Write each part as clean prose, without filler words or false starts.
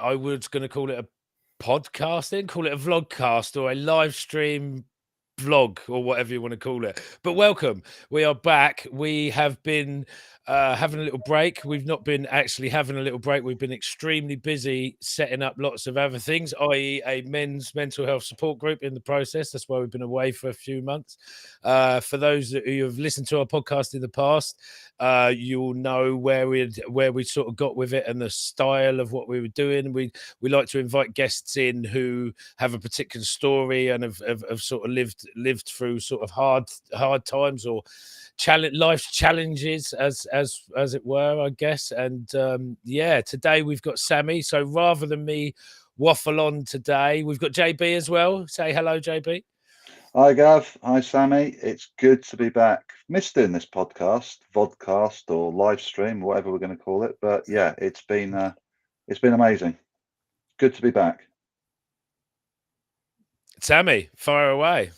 I was going to call it a podcasting, call it a vlogcast or a live stream vlog or whatever you want to call it. But welcome. We are back. We have been having a little break. We've not been actually having a little break. We've been extremely busy setting up lots of other things, i.e. a men's mental health support group in the process. That's why we've been away for a few months. For those who have listened to our podcast in the past, you'll know where we sort of got with it and the style of what we were doing. We like to invite guests in who have a particular story and have sort of lived through sort of hard times or life's challenges as it were, I guess. And today we've got Sammy. So rather than me waffle on today, we've got JB as well. Say hello, JB. Hi Gav, hi Sammy. It's good to be back. Missed doing this podcast, vodcast, or live stream, whatever we're going to call it. But yeah, it's been amazing. Good to be back. Sammy, fire away.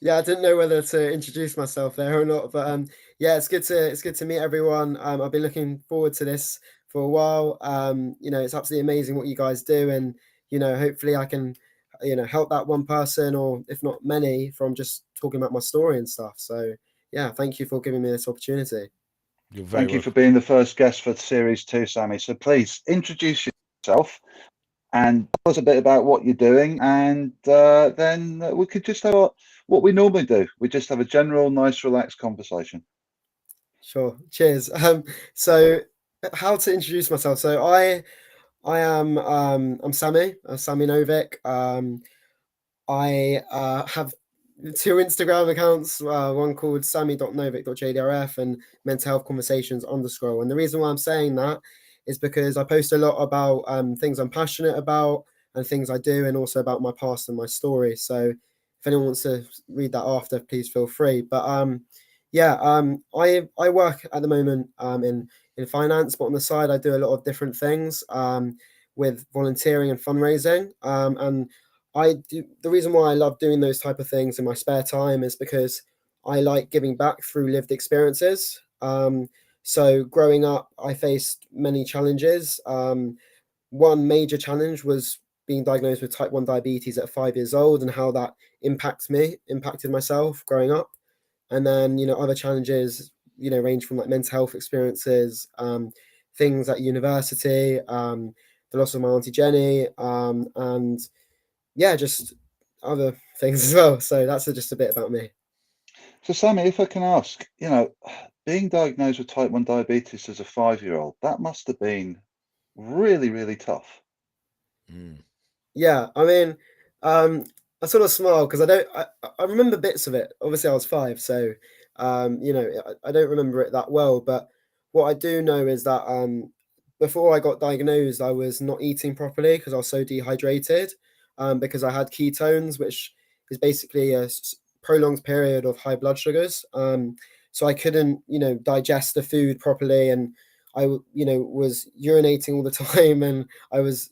Yeah, I didn't know whether to introduce myself there or not, but yeah, it's good to meet everyone. I've been looking forward to this for a while. It's absolutely amazing what you guys do, and hopefully I can help that one person, or if not many, from just talking about my story and stuff. So yeah, thank you for giving me this opportunity. Thank you for being the first guest for Series 2, Sammy. So please introduce yourself and tell us a bit about what you're doing, and then we could just have what we normally do. We just have a general, nice, relaxed conversation. Sure. Cheers. So how to introduce myself? So I'm Sammy. I'm Sammy Novick. I have two Instagram accounts, one called sammy.novick.jdrf and mental health conversations _. And the reason why I'm saying that is because I post a lot about things I'm passionate about and things I do, and also about my past and my story. So if anyone wants to read that after, please feel free. But I work at the moment in finance, but on the side I do a lot of different things with volunteering and fundraising. And the reason why I love doing those type of things in my spare time is because I like giving back through lived experiences. So growing up, I faced many challenges. One major challenge was being diagnosed with type 1 diabetes at 5 years old, and how that impacted myself growing up. And then, other challenges, range from like mental health experiences, things at university, the loss of my auntie Jenny, and yeah, just other things as well. So that's just a bit about me. So Sammy, if I can ask, being diagnosed with type 1 diabetes as a 5-year-old, that must have been really, really tough. Yeah, I mean, I sort of smile because I remember bits of it. Obviously I was 5, so I don't remember it that well, but what I do know is that before I got diagnosed, I was not eating properly because I was so dehydrated, because I had ketones, which is basically a prolonged period of high blood sugars. So I couldn't, digest the food properly, and I, was urinating all the time, and I was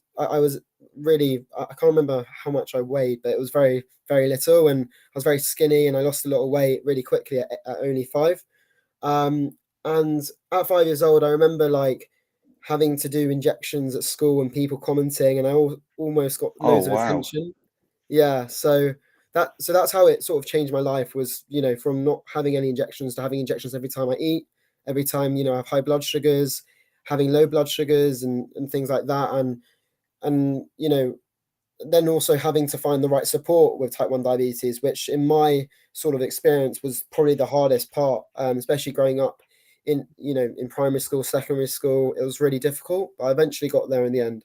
really, I can't remember how much I weighed, but it was very, very little, and I was very skinny, and I lost a lot of weight really quickly at only 5. And at 5 years old, I remember like having to do injections at school and people commenting, and I almost got loads of attention. Yeah, so that's how it sort of changed my life, was from not having any injections to having injections every time I eat, every time I have high blood sugars, having low blood sugars, and things like that. And then also having to find the right support with type 1 diabetes, which in my sort of experience was probably the hardest part, especially growing up in primary school, secondary school. It was really difficult, but I eventually got there in the end.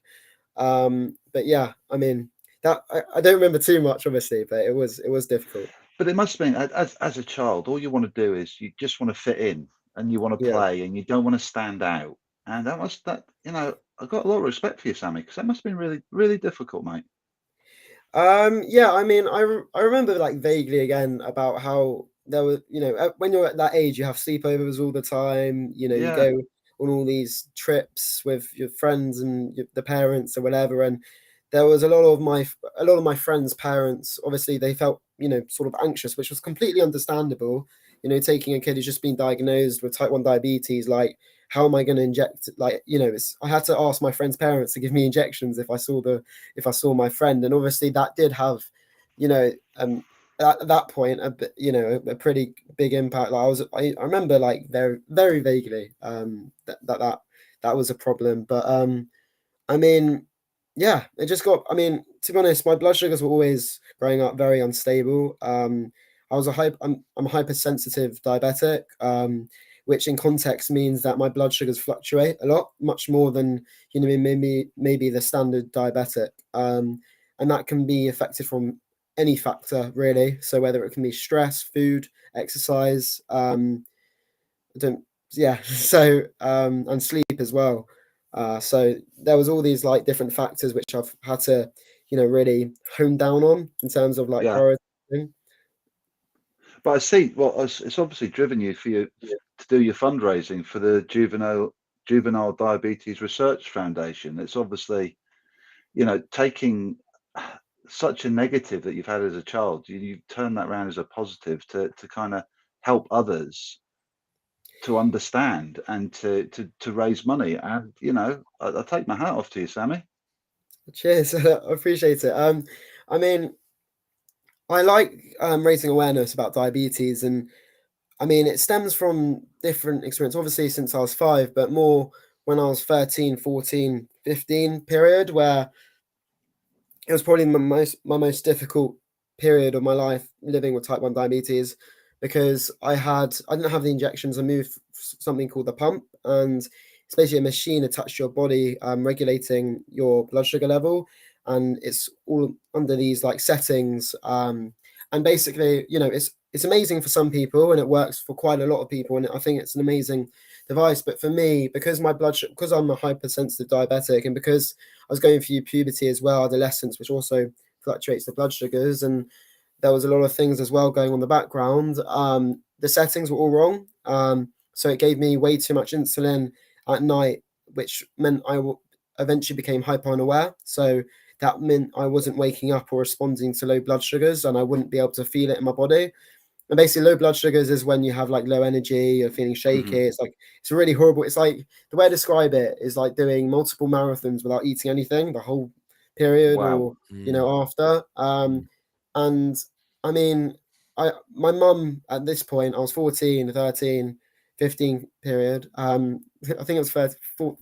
But yeah, I mean, that I don't remember too much, obviously, but it was difficult. But it must have been, as a child, all you want to do is you just want to fit in, and you want to play, and you don't want to stand out. And I've got a lot of respect for you, Sammy, because that must have been really, really difficult, mate. Yeah, I mean, I remember like vaguely again about how there were, when you're at that age, you have sleepovers all the time. You go on all these trips with your friends and the parents or whatever. And there was a lot of my friends' parents. Obviously, they felt sort of anxious, which was completely understandable, taking a kid who's just been diagnosed with type 1 diabetes, like, how am I going to inject? Like, I had to ask my friend's parents to give me injections if I saw my friend. And obviously that did have, at that point, a pretty big impact. Like I remember, like, very, very vaguely, that was a problem. But I mean, yeah, it just got. I mean, to be honest, my blood sugars were always growing up very unstable. I'm a hypersensitive diabetic, which in context means that my blood sugars fluctuate a lot, much more than maybe the standard diabetic, and that can be affected from any factor really. So whether it can be stress, food, exercise, so and sleep as well. So there was all these like different factors which I've had to, really hone down on in terms of like prioritizing. But I see, well, it's obviously driven you to do your fundraising for the Juvenile Diabetes Research Foundation. It's obviously, taking such a negative that you've had as a child, you turn that around as a positive to kind of help others to understand and to raise money. And I take my hat off to you, Sammy. Cheers. I appreciate it. I mean, I like raising awareness about diabetes, and I mean, it stems from different experience, obviously since I was 5, but more when I was 13, 14, 15 period, where it was probably my most difficult period of my life living with type 1 diabetes, because I didn't have the injections. I moved something called the pump, and it's basically a machine attached to your body, regulating your blood sugar level, and it's all under these like settings. And basically, it's amazing for some people, and it works for quite a lot of people, and I think it's an amazing device. But for me, because my blood sugar, because I'm a hypersensitive diabetic, and because I was going through puberty as well, adolescence, which also fluctuates the blood sugars, and there was a lot of things as well going on in the background. The settings were all wrong, so it gave me way too much insulin at night, which meant I eventually became hyper unaware. So that meant I wasn't waking up or responding to low blood sugars, and I wouldn't be able to feel it in my body. And basically, low blood sugars is when you have like low energy, you're feeling shaky. It's really horrible. It's like, the way I describe it is like doing multiple marathons without eating anything the whole period. Wow. Or after. And I mean, my mum at this point, I was 14, 13, 15 period. I think it was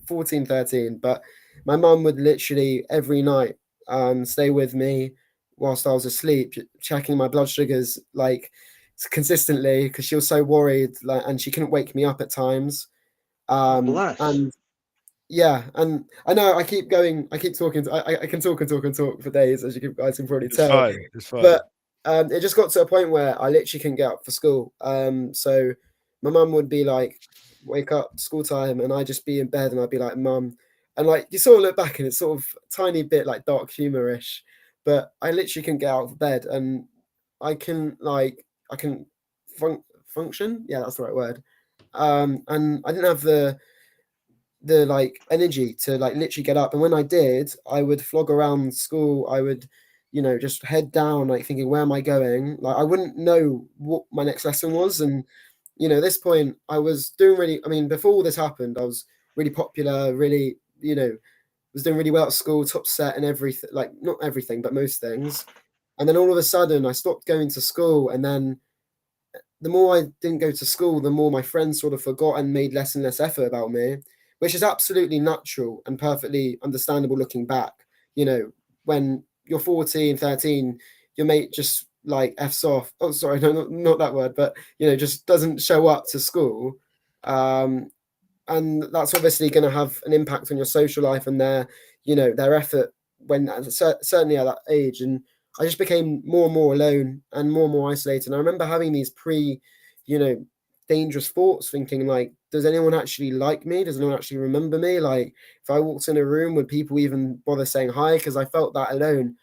14, 13, but my mum would literally every night stay with me whilst I was asleep, checking my blood sugars like consistently, because she was so worried, like, and she couldn't wake me up at times. And yeah, and I know I keep talking. I can talk and talk and talk for days, as you guys can probably tell. It's fine. But it just got to a point where I literally couldn't get up for school. So my mum would be like, "Wake up, school time," and I'd just be in bed, and I'd be like, "Mum," and like, you sort of look back, and it's sort of tiny bit like dark humor-ish, but I literally couldn't get out of bed, and I can function. Yeah, that's the right word. And I didn't have the like energy to like literally get up, and when I did, I would flog around school. I would just head down, like thinking, where am I going? Like, I wouldn't know what my next lesson was. And at this point I was doing really, I mean, before all this happened, I was really popular, really, was doing really well at school, top set and everything, like not everything but most things. And then all of a sudden I stopped going to school, and then the more I didn't go to school, the more my friends sort of forgot and made less and less effort about me, which is absolutely natural and perfectly understandable looking back. When you're 14, 13, your mate just like F's off. Oh, sorry, no, not that word, but, just doesn't show up to school. And that's obviously going to have an impact on your social life and their effort when certainly at that age. And I just became more and more alone and more isolated. And I remember having these dangerous thoughts, thinking like, does anyone actually like me? Does anyone actually remember me? Like, if I walked in a room, would people even bother saying hi? Because I felt that alone.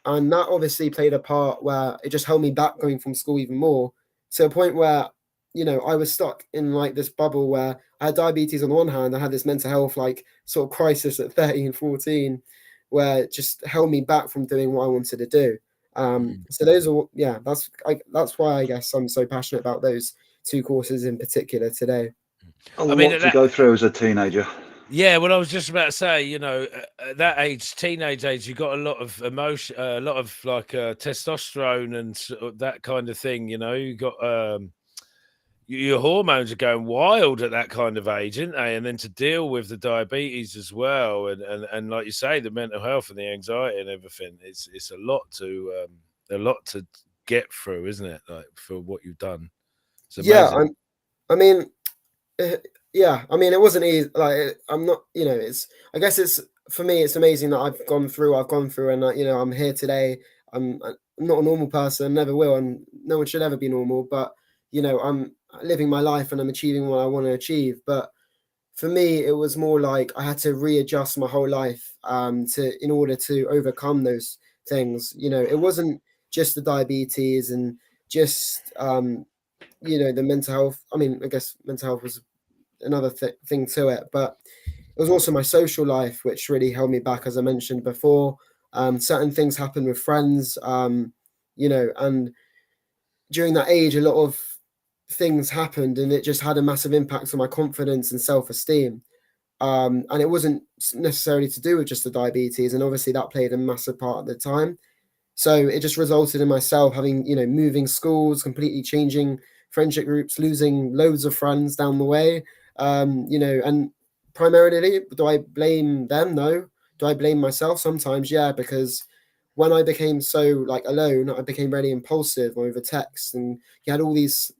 And that obviously played a part where it just held me back going from school even more, to a point where, I was stuck in like this bubble where I had diabetes on the one hand, I had this mental health like sort of crisis at 13, 14, where it just held me back from doing what I wanted to do. So those are, that's why I guess I'm so passionate about those two courses in particular today. A lot to go through as a teenager. Yeah, well, I was just about to say, at that age, teenage age, you got a lot of emotion, a lot of like testosterone and sort of that kind of thing. You got your hormones are going wild at that kind of age, aren't they? And then to deal with the diabetes as well, and like you say, the mental health and the anxiety and everything, it's a lot to get through, isn't it? Like for what you've done. It's amazing. Yeah, I mean, it wasn't easy. Like, I'm not, I guess it's, for me, it's amazing that I've gone through, and, I'm here today. I'm not a normal person, never will, and no one should ever be normal, but, I'm living my life and I'm achieving what I want to achieve. But for me, it was more like I had to readjust my whole life in order to overcome those things. It wasn't just the diabetes and just, the mental health. I mean, I guess mental health was another thing to it, but it was also my social life which really held me back, as I mentioned before. Certain things happened with friends, and during that age a lot of things happened, and it just had a massive impact on my confidence and self-esteem. And it wasn't necessarily to do with just the diabetes, and obviously that played a massive part at the time. So it just resulted in myself having, moving schools, completely changing friendship groups, losing loads of friends down the way. And primarily, do I blame them? No. Do I blame myself? Sometimes, yeah, because when I became so alone, I became really impulsive over text, and you had all these,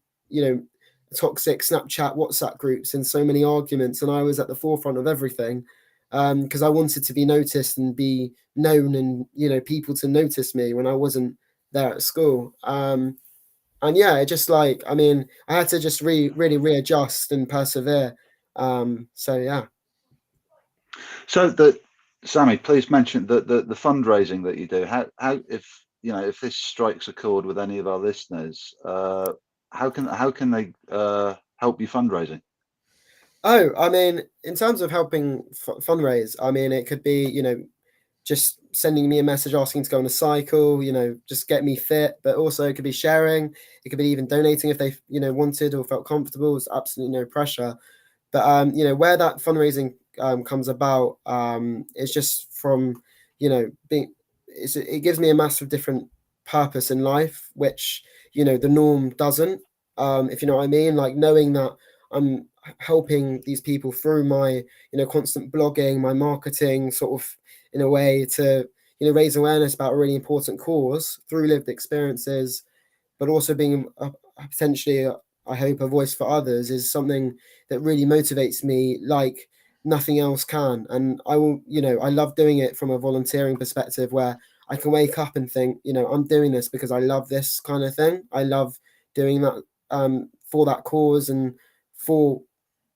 toxic Snapchat, WhatsApp groups, and so many arguments, and I was at the forefront of everything. Because I wanted to be noticed and be known, and people to notice me when I wasn't there at school. And yeah, it just I had to just really readjust and persevere. So yeah. So Sammy, please mention the fundraising that you do. How if this strikes a chord with any of our listeners, how can they help you fundraising? Oh, I mean, in terms of helping fundraise, I mean, it could be, just sending me a message asking to go on a cycle, just get me fit, but also it could be sharing. It could be even donating if they, wanted or felt comfortable. It's absolutely no pressure. But, where that fundraising comes about, it's just from, it gives me a massive different purpose in life, which, the norm doesn't, if you know what I mean, like knowing that I'm helping these people through my, constant blogging, my marketing, sort of in a way to, raise awareness about a really important cause through lived experiences, but also being potentially, I hope, a voice for others is something that really motivates me like nothing else can. And I will, I love doing it from a volunteering perspective where I can wake up and think, I'm doing this because I love this kind of thing. I love doing that for that cause and for,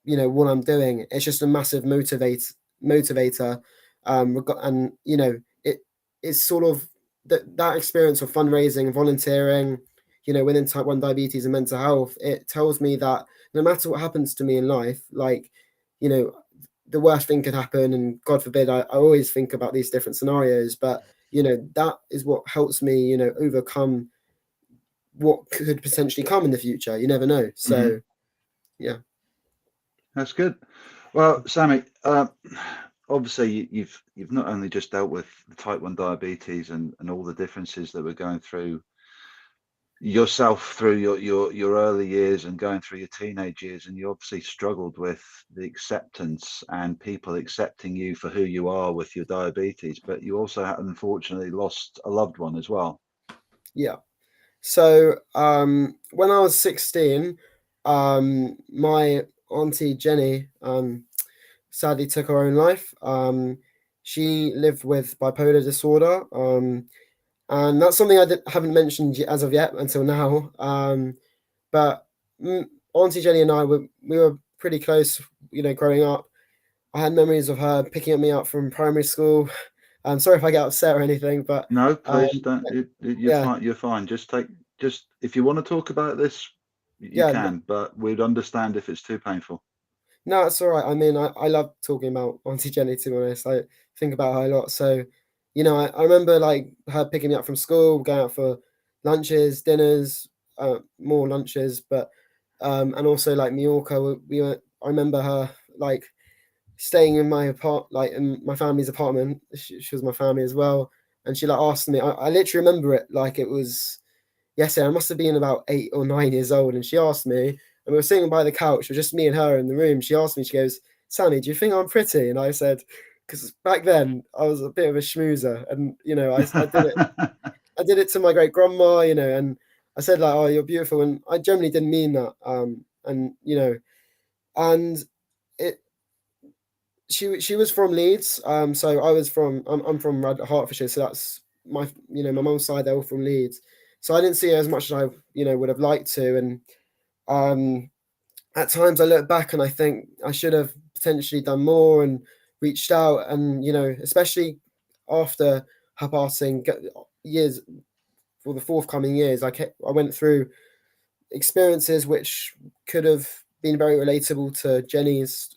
what I'm doing. It's just a massive motivator. And, it's sort of that experience of fundraising and volunteering, within type 1 diabetes and mental health, it tells me that no matter what happens to me in life, the worst thing could happen, and God forbid, I always think about these different scenarios, but that is what helps me, overcome what could potentially come in the future. You never know. So yeah, that's good. Well, Sammy, obviously you've not only just dealt with type 1 diabetes and all the differences that we're going through yourself through your early years and going through your teenage years, and you obviously struggled with the acceptance and people accepting you for who you are with your diabetes, but you also unfortunately lost a loved one as well. Yeah. So when I was 16, my auntie Jenny sadly took her own life. She lived with bipolar disorder, and that's something I haven't mentioned as of yet until now. But Auntie Jenny and we were pretty close, growing up. I had memories of her picking me up from primary school. I'm sorry if I get upset or anything, but no, please don't. You're yeah. fine. You're fine. Just if you want to talk about this, you can, but we'd understand if it's too painful. No, it's all right. I mean, I love talking about Auntie Jenny, to be honest. I think about her a lot. So, I remember her picking me up from school, going out for lunches, dinners, more lunches. But and also like Mallorca. I remember her like staying in my in my family's apartment. She was my family as well, and she like asked me. I literally remember it like it was yesterday. I must have been about 8 or 9 years old, and she asked me, and we were sitting by the couch. It was just me and her in the room. She asked me. She goes, "Sammy, do you think I'm pretty?" And I said, because back then I was a bit of a schmoozer, and I did it. I did it to my great grandma, and I said like, "Oh, you're beautiful," and I generally didn't mean that. And and it. She was from Leeds, so I'm from Hertfordshire, so that's my my mum's side. They're all from Leeds, so I didn't see her as much as I would have liked to, and at times I look back and I think I should have potentially done more and reached out, and especially after her passing, years for the forthcoming years, I went through experiences which could have been very relatable to Jenny's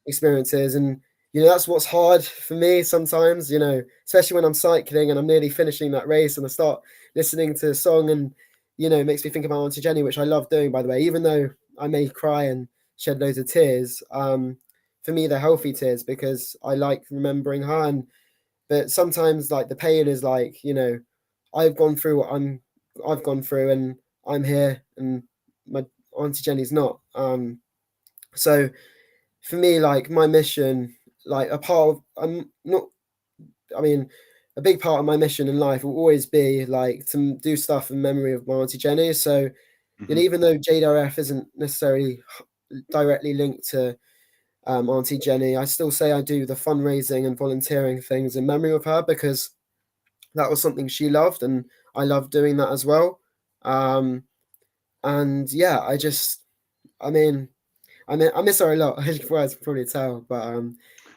experiences, and that's what's hard for me sometimes, especially when I'm cycling and I'm nearly finishing that race and I start listening to a song, and it makes me think about Auntie Jenny, which I love doing, by the way, even though I may cry and shed loads of tears. For me, they're healthy tears because I like remembering her, but sometimes like the pain is like, I've gone through what I've gone through, and I'm here, and my Auntie Jenny's not. So for me, like my mission, like a big part of my mission in life will always be like to do stuff in memory of my Auntie Jenny. So even though JDRF isn't necessarily directly linked to Auntie Jenny, I still say I do the fundraising and volunteering things in memory of her, because that was something she loved, and I love doing that as well. And yeah, I miss her a lot. As you guys can probably tell, but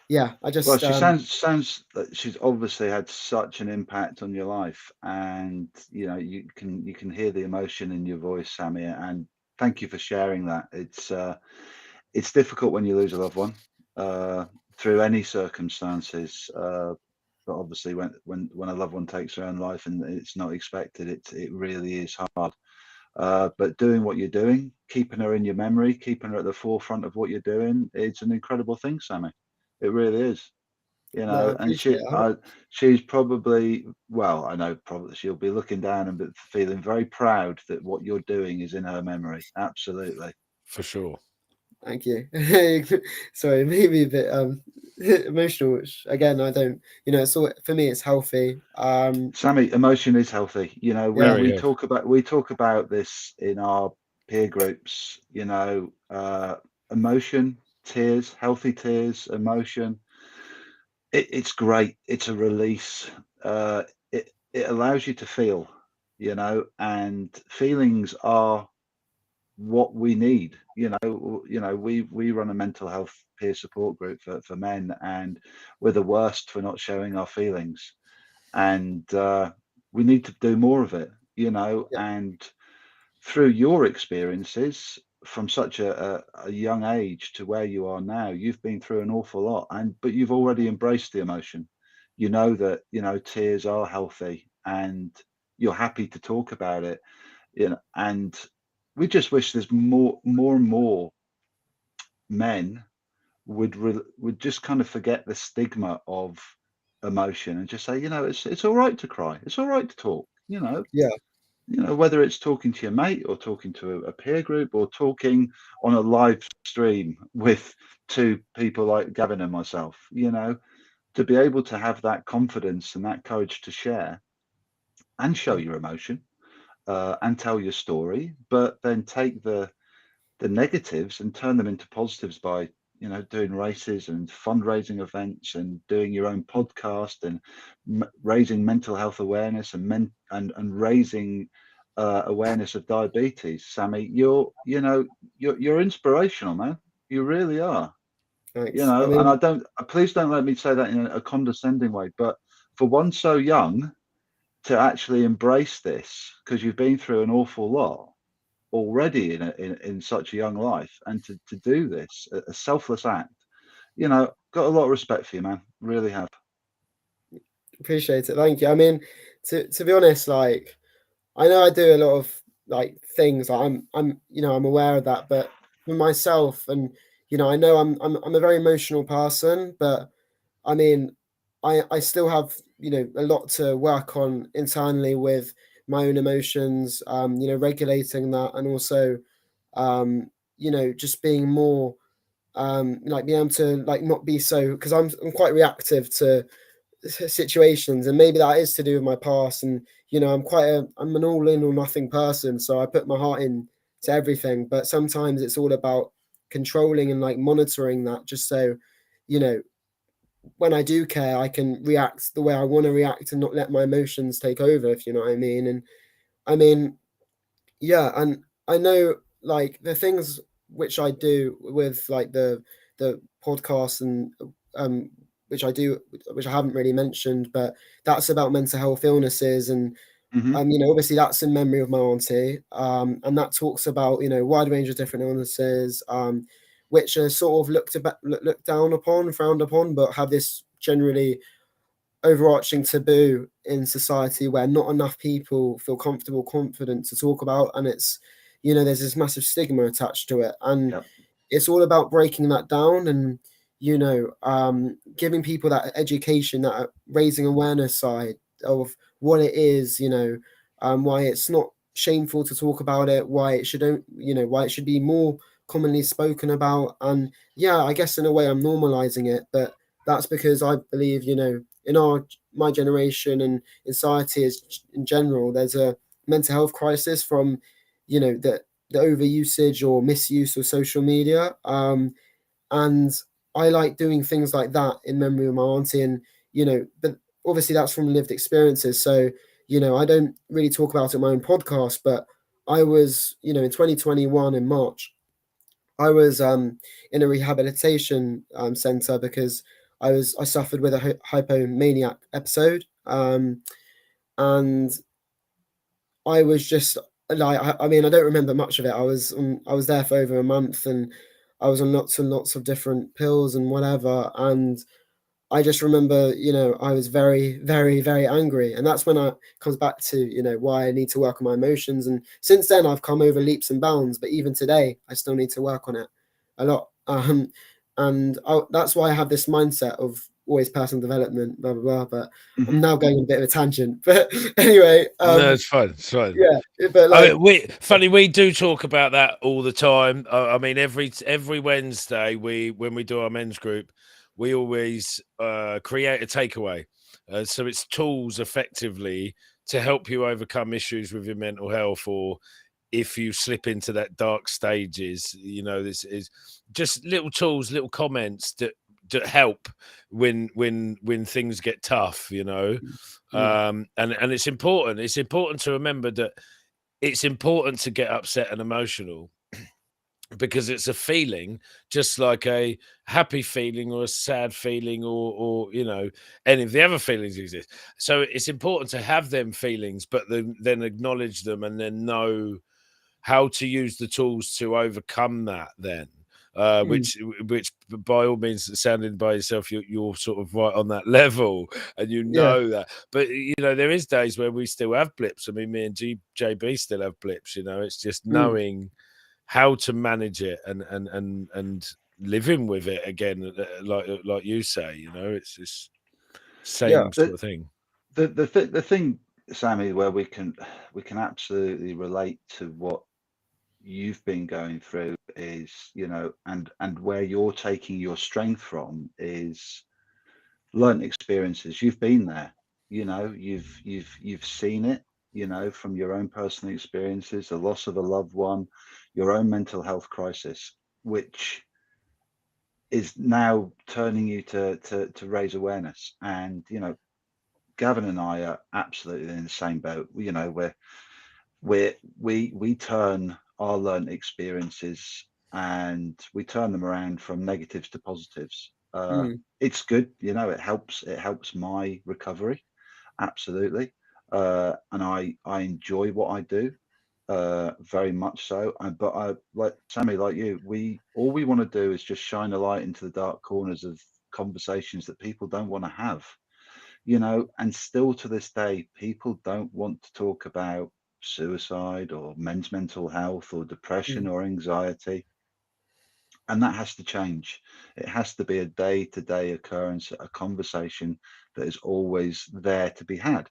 yeah, well, she sounds that she's obviously had such an impact on your life, and you can hear the emotion in your voice, Sammy, and thank you for sharing that. It's difficult when you lose a loved one through any circumstances, but obviously when a loved one takes their own life and it's not expected, it really is hard. But doing what you're doing, keeping her in your memory, keeping her at the forefront of what you're doing, it's an incredible thing, Sammy. It really is. No, I And appreciate it. she's probably, well, I know probably she'll be looking down and feeling very proud that what you're doing is in her memory. Absolutely. For sure. Thank you. Sorry, maybe a bit emotional, which again I don't. It's all, for me, it's healthy. Sammy, emotion is healthy. We Yeah. talk about this in our peer groups. Emotion, tears, healthy tears, emotion. It's great. It's a release. It allows you to feel. And feelings are what we need. We run a mental health peer support group for men, and we're the worst for not showing our feelings, and we need to do more of it. And through your experiences from such a young age to where you are now, you've been through an awful lot, but you've already embraced the emotion. That tears are healthy, and you're happy to talk about it. And we just wish there's more and more men would just kind of forget the stigma of emotion and just say, it's all right to cry, it's all right to talk. Yeah. Whether it's talking to your mate or talking to a peer group or talking on a live stream with two people like Gavin and myself, to be able to have that confidence and that courage to share and show your emotion and tell your story, but then take the negatives and turn them into positives by doing races and fundraising events and doing your own podcast and raising mental health awareness and raising awareness of diabetes. Sammy, you're inspirational, man. You really are. Thanks. And please don't let me say that in a condescending way, but for one so young to actually embrace this, because you've been through an awful lot already in such a young life, and to do this, a selfless act, got a lot of respect for you, man. Really have. Appreciate it. Thank you. To be honest, like I know I do a lot of like things. I'm I'm aware of that, but for myself, and I know I'm a very emotional person, but I mean, I still have a lot to work on internally with my own emotions, regulating that, and also just being more like being able to like not be so, because I'm quite reactive to situations, and maybe that is to do with my past. And I'm an all in or nothing person, so I put my heart in to everything, but sometimes it's all about controlling and like monitoring that, just so you know when I do care, I can react the way I want to react and not let my emotions take over, if you know what I mean. And I mean, yeah, and I know like the things which I do with like the podcast, and um which I do, which I haven't really mentioned, but that's about mental health illnesses. And obviously that's in memory of my auntie, and that talks about a wide range of different illnesses, which are sort of looked down upon, frowned upon, but have this generally overarching taboo in society where not enough people feel comfortable, confident to talk about, and it's there's this massive stigma attached to it, and Yep. it's all about breaking that down, and giving people that education, that raising awareness side of what it is, why it's not shameful to talk about it, why it should why it should be more commonly spoken about. And yeah, I guess in a way I'm normalizing it, but that's because I believe in my generation and in society as in general, there's a mental health crisis from the overusage or misuse of social media. And I like doing things like that in memory of my auntie. And but obviously that's from lived experiences, so I don't really talk about it in my own podcast. But I was in 2021 in March, I was in a rehabilitation center because I suffered with a hypomaniac episode, and I was just like, I mean, I don't remember much of it. I was there for over a month, and I was on lots and lots of different pills and whatever. And I just remember, I was very, very, very angry. And that's when I comes back to, why I need to work on my emotions. And since then I've come over leaps and bounds, but even today I still need to work on it a lot. That's why I have this mindset of always personal development, blah, blah, blah. But I'm now going on a bit of a tangent. But anyway, No, it's fine. It's fine. yeah, but I like, mean, we do talk about that all the time. I mean, every Wednesday when we do our men's group, we always create a takeaway. So it's tools effectively to help you overcome issues with your mental health, or if you slip into that dark stages. This is just little tools, little comments that help when things get tough. And it's important. It's important to remember that it's important to get upset and emotional, because it's a feeling, just like a happy feeling or a sad feeling, or any of the other feelings exist. So it's important to have them feelings, but then acknowledge them, and then know how to use the tools to overcome that then. Which by all means, sounding by yourself, you're sort of right on that level, and yeah, that. But there is days where we still have blips. I mean, me and JB still have blips. It's just knowing how to manage it, and living with it again, like you say. It's just yeah, same sort of thing. The thing, Sammy, where we can absolutely relate to what you've been going through is, and where you're taking your strength from is learned experiences. You've been there, you've seen it, from your own personal experiences, the loss of a loved one, your own mental health crisis, which is now turning you to raise awareness. And Gavin and I are absolutely in the same boat. We turn our learned experiences, and we turn them around from negatives to positives. It's good, it helps my recovery, absolutely. And I enjoy what I do, very much so. But I, like Sammy, like you, all we want to do is just shine a light into the dark corners of conversations that people don't want to have. And still to this day, people don't want to talk about suicide or men's mental health or depression or anxiety. And that has to change. It has to be a day-to-day occurrence, a conversation that is always there to be had.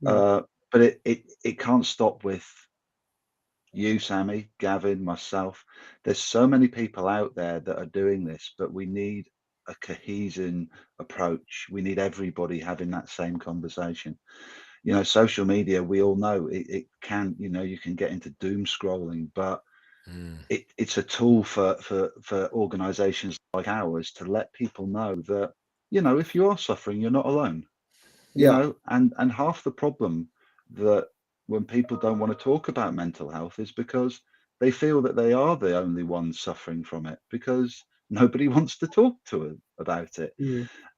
But it can't stop with you, Sammy, Gavin, myself. There's so many people out there that are doing this, but we need a cohesion approach. We need everybody having that same conversation. You know, social media, we all know it can, you know, you can get into doom scrolling, but it's a tool for organizations like ours to let people know that, you know, if you are suffering, you're not alone. You know, and half the problem that when people don't want to talk about mental health is because they feel that they are the only ones suffering from it, because nobody wants to talk to them about it.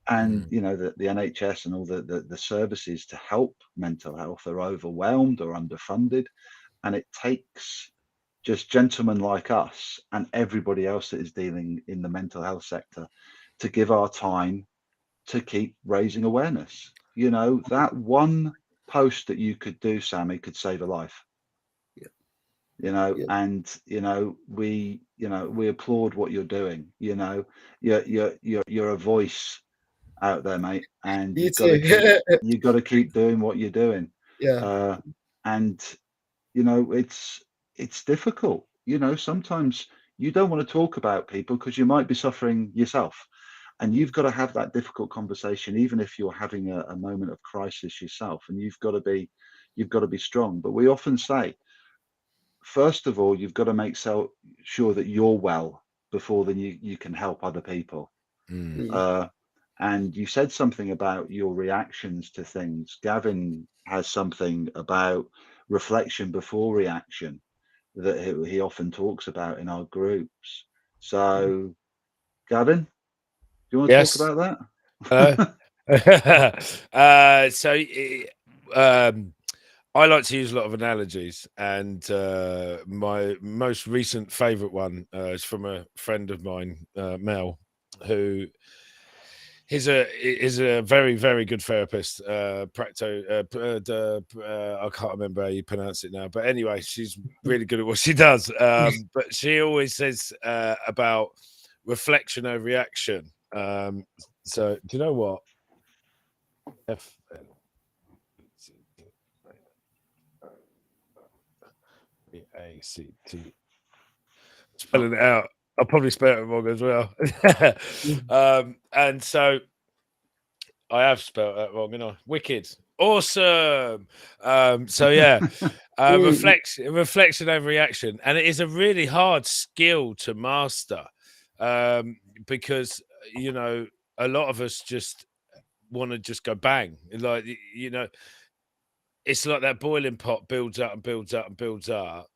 And you know, the NHS and all the services to help mental health are overwhelmed or underfunded, and it takes just gentlemen like us and everybody else that is dealing in the mental health sector to give our time to keep raising awareness. You know, that one post that you could do, Sammy, could save a life. You know, and you know, we applaud what you're doing. You know, you're a voice out there, mate, and you've got to keep doing what you're doing. And you know, it's difficult. You know, sometimes you don't want to talk about people because you might be suffering yourself, and you've got to have that difficult conversation, even if you're having a moment of crisis yourself, and you've got to be strong. But we often say, first of all, you've got to make sure that you're well before then you can help other people. And you said something about your reactions to things. Gavin has something about reflection before reaction that he often talks about in our groups. So, Gavin, do you want to talk about that? I like to use a lot of analogies, and my most recent favourite one is from a friend of mine, Mel, who is a very, very good therapist. I can't remember how you pronounce it now, but anyway, she's really good at what she does. But she always says about reflection over reaction. So do you know what? FLACT. Spelling it out. I'll probably spell it wrong as well. And so I have spelled that wrong, and I wicked. Awesome. So yeah, reflection over reaction, and it is a really hard skill to master, because you know a lot of us just want to just go bang, like you know, it's like that boiling pot builds up and builds up and builds up,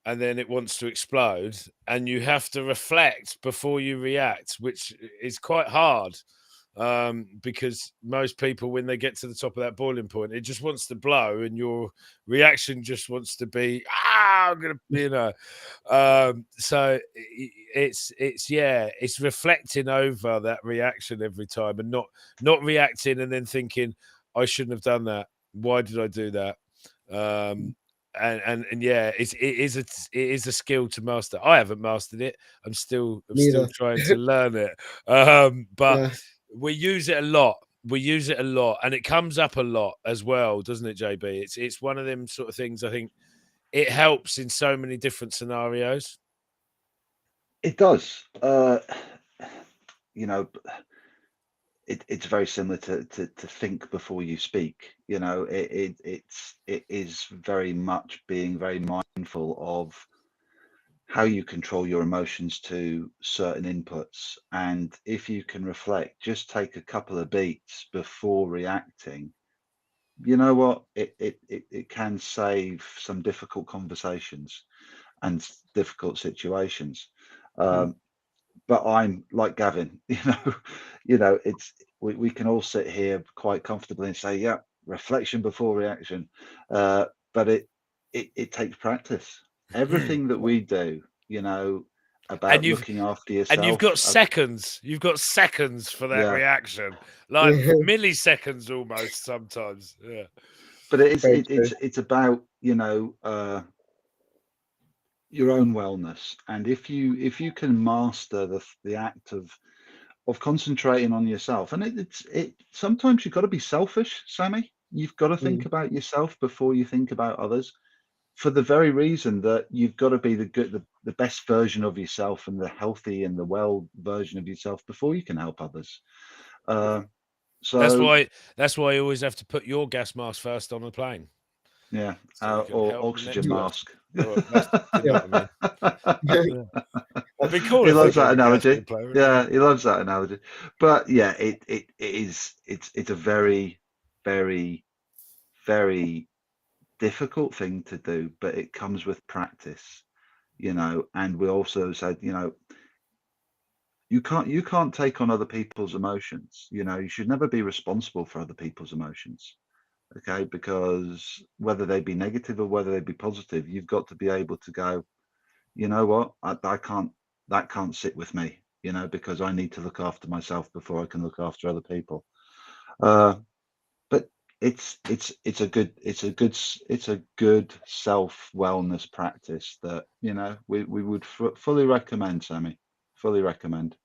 and then it wants to explode, and you have to reflect before you react, which is quite hard. Because most people, when they get to the top of that boiling point, it just wants to blow, and your reaction just wants to be, I'm gonna, you know. So it's reflecting over that reaction every time, and not reacting and then thinking, I shouldn't have done that. Why did I do that? And yeah, it is a skill to master. I haven't mastered it. I'm still trying to learn it. But we use it a lot. And it comes up a lot as well, doesn't it, JB? It's one of them sort of things. I think it helps in so many different scenarios. It does. You know, it's very similar to think before you speak. You know, it is very much being very mindful of how you control your emotions to certain inputs. And if you can reflect, just take a couple of beats before reacting, you know what, it can save some difficult conversations and difficult situations. But I'm like Gavin, it's we can all sit here quite comfortably and say, yeah, reflection before reaction. But it takes practice. Everything that we do, about looking after yourself. And you've got seconds. You've got seconds for that reaction, like milliseconds almost sometimes. Yeah. But it's about your own wellness. And if you can master the act of concentrating on yourself, and it sometimes you've got to be selfish, Sammy. You've got to think about yourself before you think about others, for the very reason that you've got to be the best version of yourself and the healthy and the well version of yourself before you can help others. So that's why you always have to put your gas mask first on the plane. Yeah, So or oxygen mask. You know what I mean? It'd be cool. He loves that gas analogy. plane, Yeah, he loves that analogy. But yeah, it's a very, very, very difficult thing to do, but it comes with practice, and we also said, you can't take on other people's emotions. You should never be responsible for other people's emotions. Okay, because whether they be negative or whether they be positive, you've got to be able to go, you know what, that can't sit with me, because I need to look after myself before I can look after other people. But it's a good self wellness practice that we would fully recommend, Sammy. Fully recommend.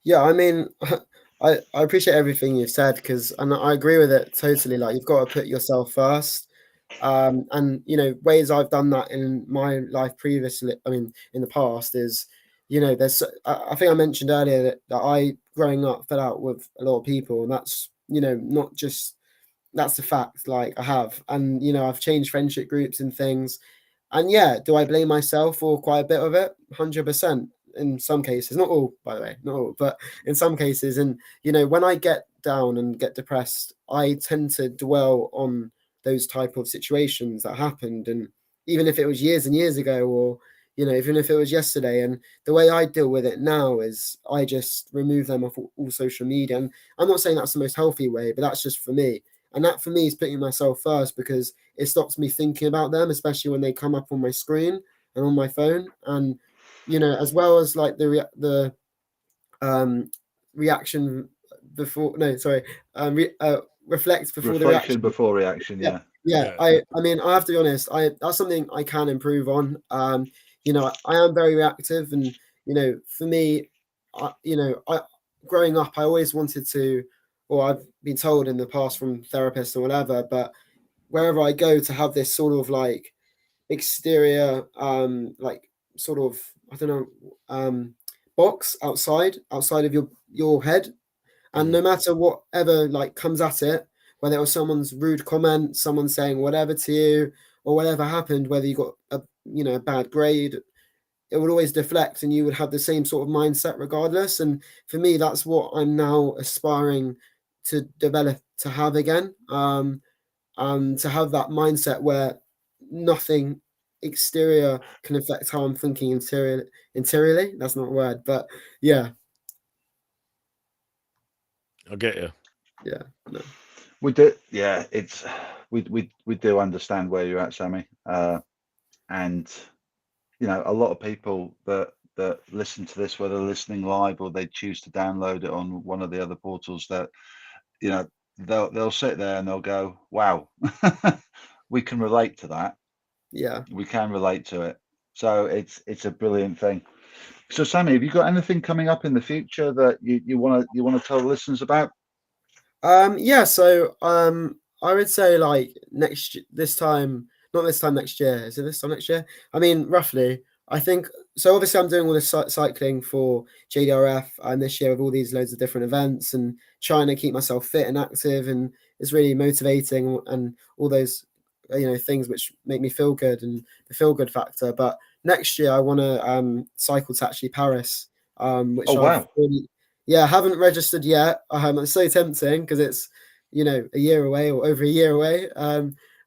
Yeah, I mean, I appreciate everything you've said, and I agree with it totally. Like, you've got to put yourself first. And ways I've done that in my life previously, I mean, in the past, is there's I think I mentioned earlier that I, growing up, fell out with a lot of people, and that's not just, that's the fact. Like, I have, and I've changed friendship groups and things. And yeah, do I blame myself for quite a bit of it? 100%. In some cases, not all, by the way, not all, but in some cases. And when I get down and get depressed, I tend to dwell on those type of situations that happened, and even if it was years and years ago, or even if it was yesterday. And the way I deal with it now is I just remove them off all social media. And I'm not saying that's the most healthy way, but that's just for me. And that for me is putting myself first, because it stops me thinking about them, especially when they come up on my screen and on my phone. And as well as like the reaction before, no, sorry, reflect before the Reflection reaction. before reaction. Yeah. I mean, I have to be honest, that's something I can improve on. I am very reactive, and for me, I growing up, I always wanted to, or I've been told in the past from therapists or whatever, but wherever I go, to have this sort of like exterior, like sort of, I don't know, box outside of your head, and no matter whatever like comes at it, whether it was someone's rude comment, someone saying whatever to you, or whatever happened, whether you got a bad grade, it would always deflect, and you would have the same sort of mindset regardless. And for me, that's what I'm now aspiring to develop, to have again, to have that mindset where nothing exterior can affect how I'm thinking interiorly. That's not a word, but yeah. I get you. Yeah. No. We do. Yeah, we do understand where you're at, Sammy. And a lot of people that listen to this, whether listening live or they choose to download it on one of the other portals, that they'll sit there and they'll go, wow, we can relate to that. Yeah, we can relate to it. So it's a brilliant thing. So Sammy, have you got anything coming up in the future that you want to tell the listeners about? Yeah, so I would say like next year. Is it this time next year? I mean, roughly. I think so. Obviously, I'm doing all this cycling for JDRF, and this year with all these loads of different events, and trying to keep myself fit and active, and it's really motivating, and all those things which make me feel good, and the feel good factor. But next year I want to cycle to actually Paris, which wow. I haven't registered yet. It's so tempting because it's a year away or over a year away.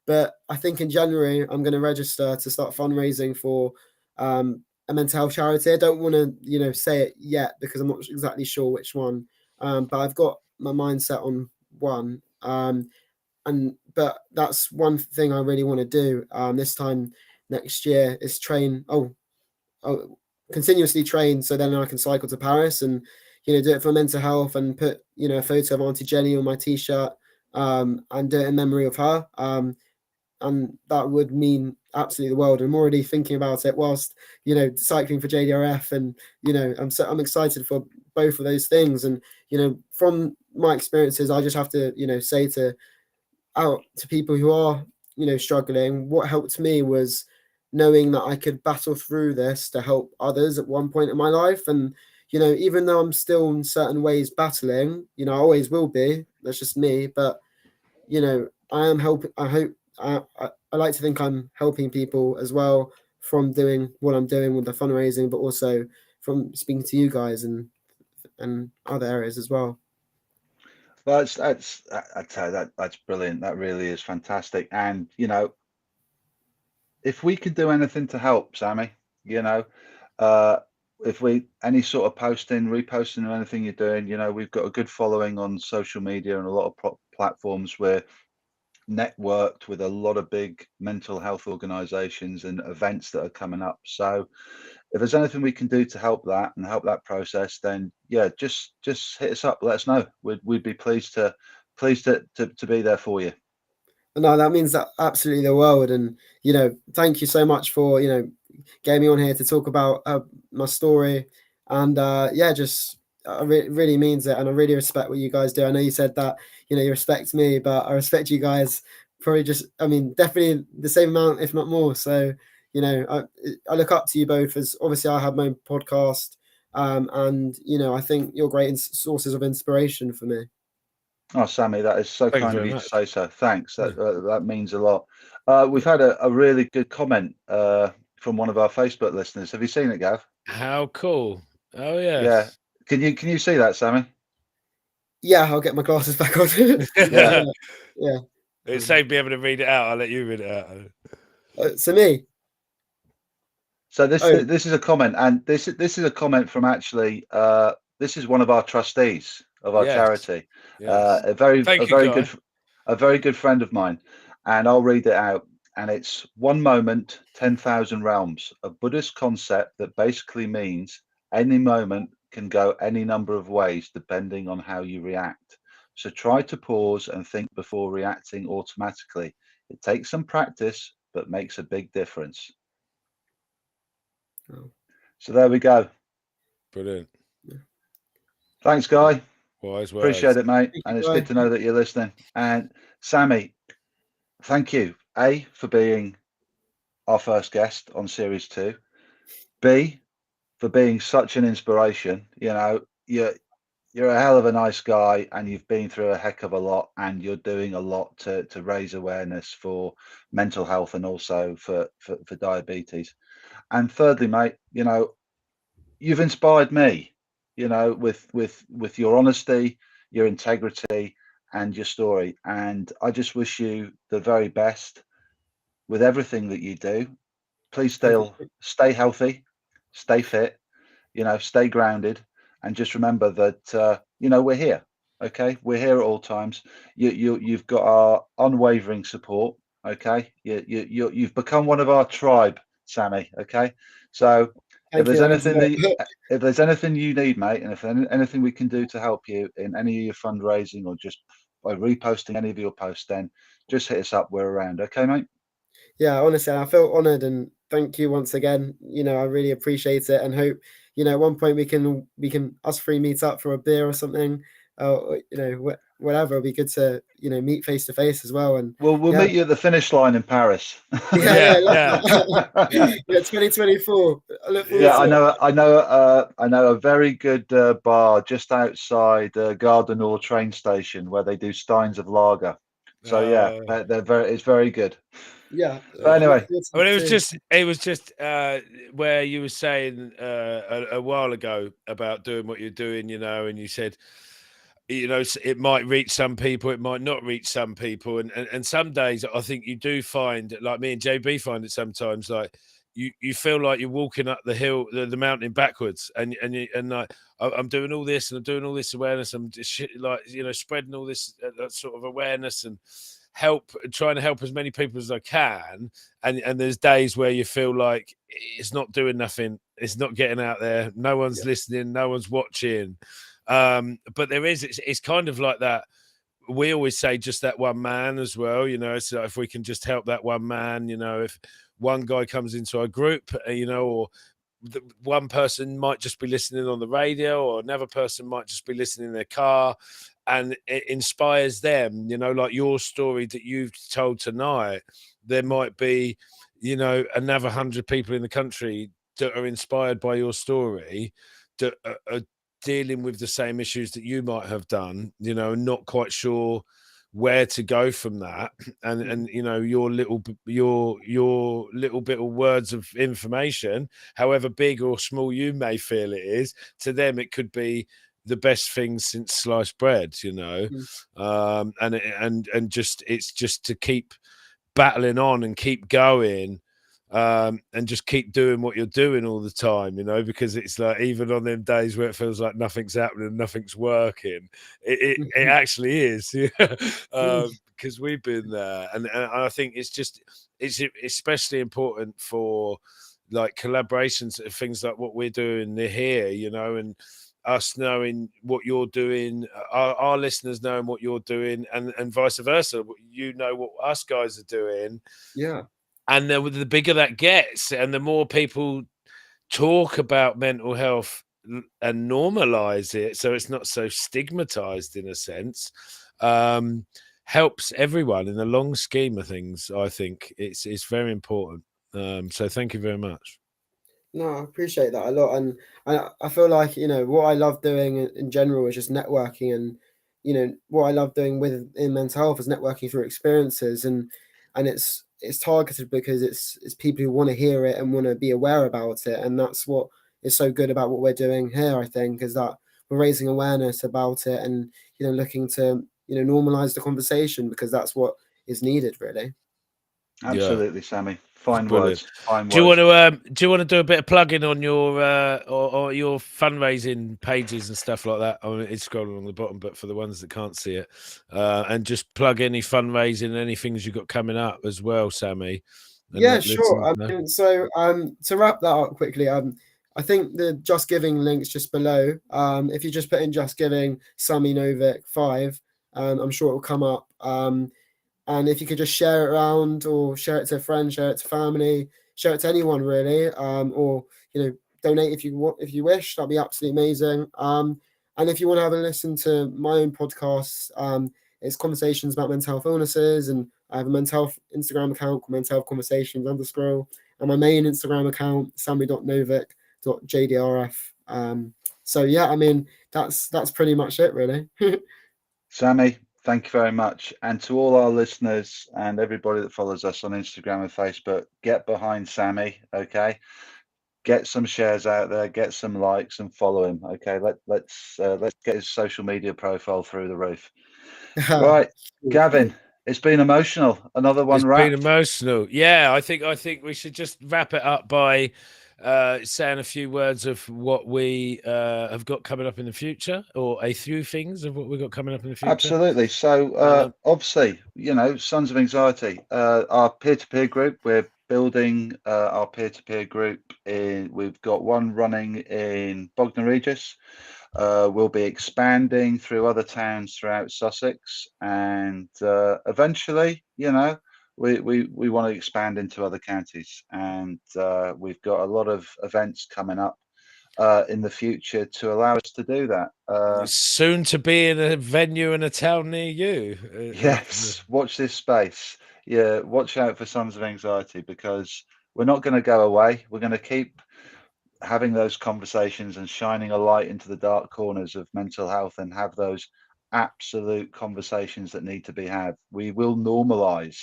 But I think in January I'm going to register to start fundraising for a mental health charity. I don't want to say it yet because I'm not exactly sure which one. But I've got my mind set on one. But that's one thing I really want to do this time next year is train. Continuously train, so then I can cycle to Paris and do it for mental health, and put a photo of Auntie Jenny on my t-shirt, and do it in memory of her. and that would mean absolutely the world. I'm already thinking about it whilst, cycling for JDRF, and, I'm excited for both of those things. And, from my experiences, I just have to, say to people who are, struggling, what helped me was knowing that I could battle through this to help others at one point in my life. And, even though I'm still in certain ways battling, I always will be, that's just me. But, I am helping. I like to think I'm helping people as well from doing what I'm doing with the fundraising, but also from speaking to you guys and other areas as well. Well, I'd say that's brilliant. That really is fantastic. And if we could do anything to help, Sammy, if any sort of posting, reposting, or anything you're doing, we've got a good following on social media and a lot of platforms. We're networked with a lot of big mental health organizations and events that are coming up. So if there's anything we can do to help that and help that process, then yeah, just hit us up. Let us know. We'd be pleased to be there for you. No, that means that absolutely the world. And, thank you so much for, getting me on here to talk about my story. And it really means it. And I really respect what you guys do. I know you said that, you respect me, but I respect you guys probably definitely the same amount, if not more. So, I look up to you both, as obviously I have my own podcast. And, I think you're great sources of inspiration for me. Oh, Sammy, that is so kind of you to say so. Thanks. That means a lot. We've had a really good comment from one of our Facebook listeners. Have you seen it, Gav? How cool! Oh yes. Yeah. Can you see that, Sammy? Yeah, I'll get my glasses back on. Yeah. It saved me having to read it out. I'll let you read it out. So me. So this is a comment, and this is a comment from actually. This is one of our trustees of our charity. Yes. A very good friend of mine, and I'll read it out. And it's one moment, 10,000 realms, a Buddhist concept that basically means any moment can go any number of ways depending on how you react. So try to pause and think before reacting automatically. It takes some practice, but makes a big difference. Oh. So there we go. Brilliant. Thanks, Guy. Wise words. Appreciate it, mate. And it's good to know that you're listening. And Sammy, thank you, A, for being our first guest on Series 2. B, for being such an inspiration. You're a hell of a nice guy, and you've been through a heck of a lot, and you're doing a lot to raise awareness for mental health and also for diabetes. And thirdly, mate, you've inspired me, with your honesty, your integrity, and your story. And I just wish you the very best with everything that you do. Please stay healthy, stay fit, stay grounded, and just remember that we're here. Okay, we're here at all times. You've got our unwavering support. Okay, you've become one of our tribe, Sammy. Okay, so if there's anything you need, mate, and if anything we can do to help you in any of your fundraising or just by reposting any of your posts, then just hit us up. We're around. Okay, mate. Yeah, honestly, I feel honoured, and thank you once again. I really appreciate it, and hope at one point we can us three meet up for a beer or something. Whatever. It'll be good to meet face to face as well. And we'll meet you at the finish line in Paris. Yeah, 2024. I look forward to I know a very good bar just outside Gare du Nord train station where they do steins of lager. So it's very good. Yeah. But anyway, it was just where you were saying a while ago about doing what you're doing, and you said, it might reach some people, it might not reach some people, and some days I think you do find, like me and JB find it sometimes, like you feel like you're walking up the hill, the mountain backwards, and like I'm doing all this and I'm doing all this awareness, I'm just spreading all this sort of awareness and trying to help as many people as I can, and there's days where you feel like it's not doing nothing, it's not getting out there, no one's listening, no one's watching, but there is, it's kind of like that we always say just that one man as well, you know. So if we can just help that one man, you know, if one guy comes into our group, you know, or one person might just be listening on the radio, or another person might just be listening in their car, and it inspires them, you know, like your story that you've told tonight. There might be, you know, another 100 people in the country that are inspired by your story, that are dealing with the same issues that you might have done, you know, not quite sure where to go from that. And you know, your little bit of words of information, however big or small you may feel it is, to them it could be the best thing since sliced bread, you know. And just, it's just to keep battling on and keep going, and just keep doing what you're doing all the time, you know, because it's like, even on them days where it feels like nothing's happening, nothing's working, it actually is. Because we've been there, and I think it's especially important for like collaborations, things like what we're doing here, you know, and us knowing what you're doing, our listeners knowing what you're doing, and vice versa, you know what us guys are doing. And the bigger that gets, and the more people talk about mental health and normalize it, so it's not so stigmatized in a sense, helps everyone in the long scheme of things. I think it's very important. So thank you very much. No, I appreciate that a lot, and I feel like, you know, what I love doing in general is just networking, and you know, what I love doing in mental health is networking through experiences, and it's targeted because it's people who want to hear it and want to be aware about it, and that's what is so good about what we're doing here. I think is that we're raising awareness about it, and you know, looking to, you know, normalize the conversation, because that's what is needed, really. Absolutely, Sammy. Fine Brilliant. words. Fine Do you words. want to do a bit of plugging on your or your fundraising pages and stuff like that? I mean, it's scrolling along the bottom, but for the ones that can't see it, and just plug any fundraising, any things you've got coming up as well, Sammy. Yeah, sure. So to wrap that up quickly, I think the Just Giving link's just below. If you just put in Just Giving Sammy Novick 5, I'm sure it will come up. And if you could just share it around, or share it to a friend, share it to family, share it to anyone really, or you know, donate if you want, if you wish, that'd be absolutely amazing. And if you want to have a listen to my own podcasts, it's conversations about mental health illnesses, and I have a mental health Instagram account called mental health conversations _ and my main Instagram account, sammy.novick.jdrf. So yeah, I mean, that's pretty much it, really. Sammy, thank you very much. And to all our listeners and everybody that follows us on Instagram and Facebook, get behind Sammy, okay? Get some shares out there, get some likes, and follow him, okay? Let's get his social media profile through the roof. Right, Gavin, it's been emotional. Another one wrapped. It's been emotional. Yeah, I think we should just wrap it up by saying a few words of what we have got coming up in the future, or a few things of what we've got coming up in the future. Absolutely. So obviously, you know, Sons of Anxiety, our peer-to-peer group, we're building our peer-to-peer group. We've got one running in Bognor Regis. We'll be expanding through other towns throughout Sussex, and eventually, you know, we want to expand into other counties, and we've got a lot of events coming up in the future to allow us to do that. Soon to be in a venue in a town near you. Yes, watch this space. Yeah, watch out for Sons of Anxiety, because we're not going to go away. We're going to keep having those conversations and shining a light into the dark corners of mental health, and have those absolute conversations that need to be had. We will normalize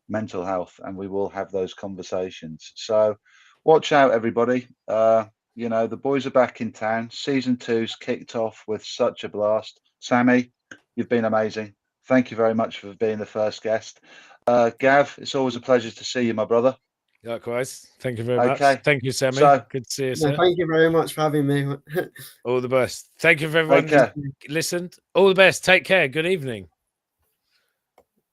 mental health, and we will have those conversations. So watch out, everybody. You know, the boys are back in town. Season 2's kicked off with such a blast. Sammy, you've been amazing. Thank you very much for being the first guest. Gav, it's always a pleasure to see you, my brother. Likewise. Thank you very much. Thank you, Sammy. So, good to see you, sir. Thank you very much for having me. All the best. Thank you for everyone who listened. All the best. Take care. Good evening.